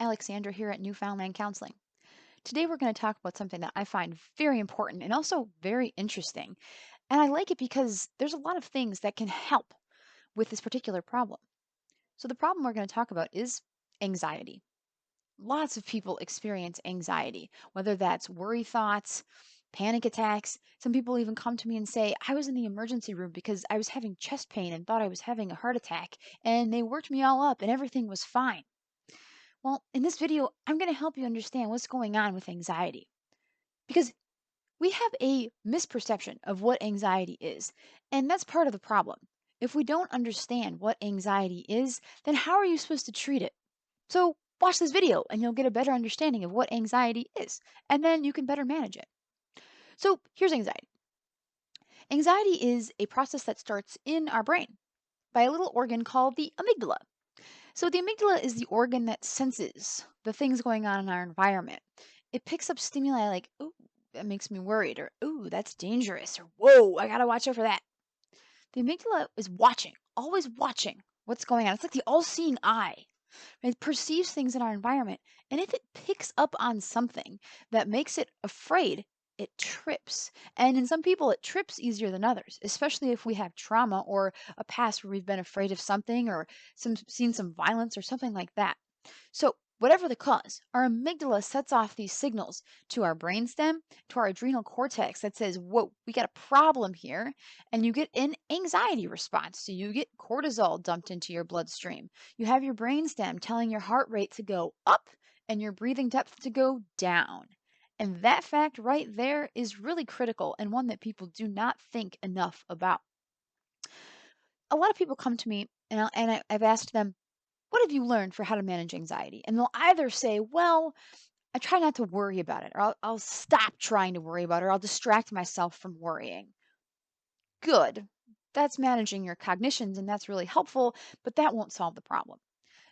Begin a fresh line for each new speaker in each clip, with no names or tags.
Alexandra here at Newfoundland Counseling. Today we're going to talk about something that I find very important and also very interesting. And I like it because there's a lot of things that can help with this particular problem. So, the problem we're going to talk about is anxiety. Lots of people experience anxiety, whether that's worry thoughts, panic attacks. Some people even come to me and say, I was in the emergency room because I was having chest pain and thought I was having a heart attack, and they worked me all up and everything was fine. Well, in this video, I'm going to help you understand what's going on with anxiety because we have a misperception of what anxiety is, and that's part of the problem. If we don't understand what anxiety is, then how are you supposed to treat it? So, watch this video and you'll get a better understanding of what anxiety is, and then you can better manage it. So, here's anxiety. Anxiety is a process that starts in our brain by a little organ called the amygdala. So, the amygdala is the organ that senses the things going on in our environment. It picks up stimuli like, ooh, that makes me worried, or ooh, that's dangerous, or whoa, I gotta watch out for that. The amygdala is watching, always watching what's going on. It's like the all seeing eye. It perceives things in our environment. And if it picks up on something that makes it afraid, it trips. And in some people, it trips easier than others, especially if we have trauma or a past where we've been afraid of something or seen some violence or something like that. So, whatever the cause, our amygdala sets off these signals to our brainstem, to our adrenal cortex that says, whoa, we got a problem here. And you get an anxiety response. So, you get cortisol dumped into your bloodstream. You have your brainstem telling your heart rate to go up and your breathing depth to go down. And that fact right there is really critical and one that people do not think enough about. A lot of people come to me I've asked them, what have you learned for how to manage anxiety? And they'll either say, well, I try not to worry about it, or I'll stop trying to worry about it, or I'll distract myself from worrying. Good. That's managing your cognitions, and that's really helpful, but that won't solve the problem.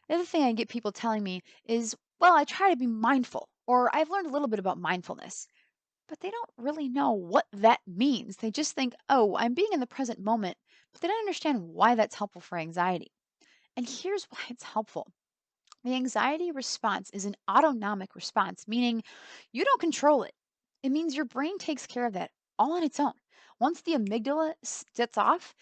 The other thing I get people telling me is, well, I try to be mindful, or I've learned a little bit about mindfulness, but they don't really know what that means. They just think, oh, I'm being in the present moment, but they don't understand why that's helpful for anxiety. And here's why it's helpful. The anxiety response is an autonomic response, meaning you don't control it. It means your brain takes care of that all on its own. Once the amygdala sets off,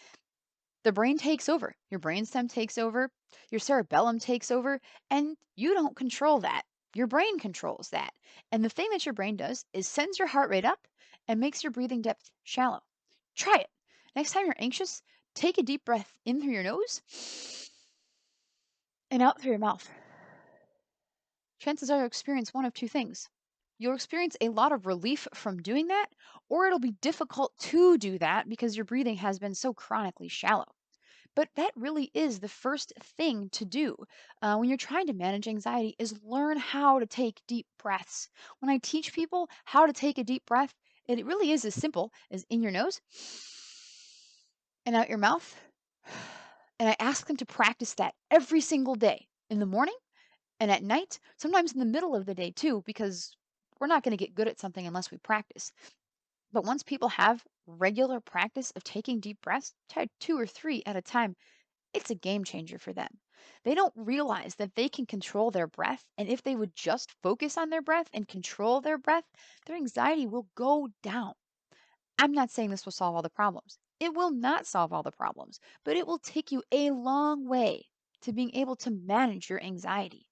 the brain takes over. Your brainstem takes over, your cerebellum takes over, and you don't control that. Your brain controls that. And the thing that your brain does is sends your heart rate up and makes your breathing depth shallow. Try it. Next time you're anxious, take a deep breath in through your nose and out through your mouth. Chances are you'll experience one of two things. You'll experience a lot of relief from doing that, or it'll be difficult to do that because your breathing has been so chronically shallow. But that really is the first thing to do when you're trying to manage anxiety is learn how to take deep breaths. When I teach people how to take a deep breath, it really is as simple as in your nose and out your mouth. And I ask them to practice that every single day in the morning and at night, sometimes in the middle of the day too, because we're not going to get good at something unless we practice. But once people have regular practice of taking deep breaths, try 2 or 3 at a time, it's a game changer for them. They don't realize that they can control their breath. And if they would just focus on their breath and control their breath, their anxiety will go down. I'm not saying this will solve all the problems. It will not solve all the problems, but it will take you a long way to being able to manage your anxiety.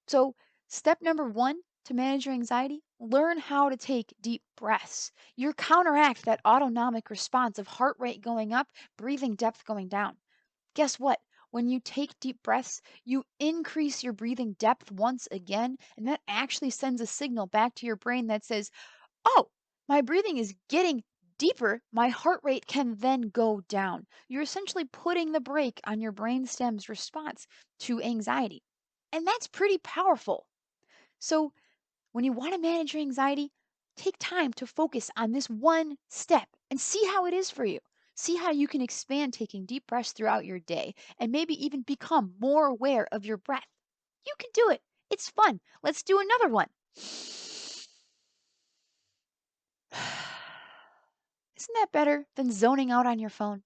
So, step number one to manage your anxiety, learn how to take deep breaths. You counteract that autonomic response of heart rate going up, breathing depth going down. Guess what? When you take deep breaths, you increase your breathing depth once again, and that actually sends a signal back to your brain that says, oh, my breathing is getting deeper. My heart rate can then go down. You're essentially putting the brake on your brainstem's response to anxiety. And that's pretty powerful. So, when you want to manage your anxiety, take time to focus on this one step and see how it is for you. See how you can expand taking deep breaths throughout your day and maybe even become more aware of your breath. You can do it. It's fun. Let's do another one. Isn't that better than zoning out on your phone?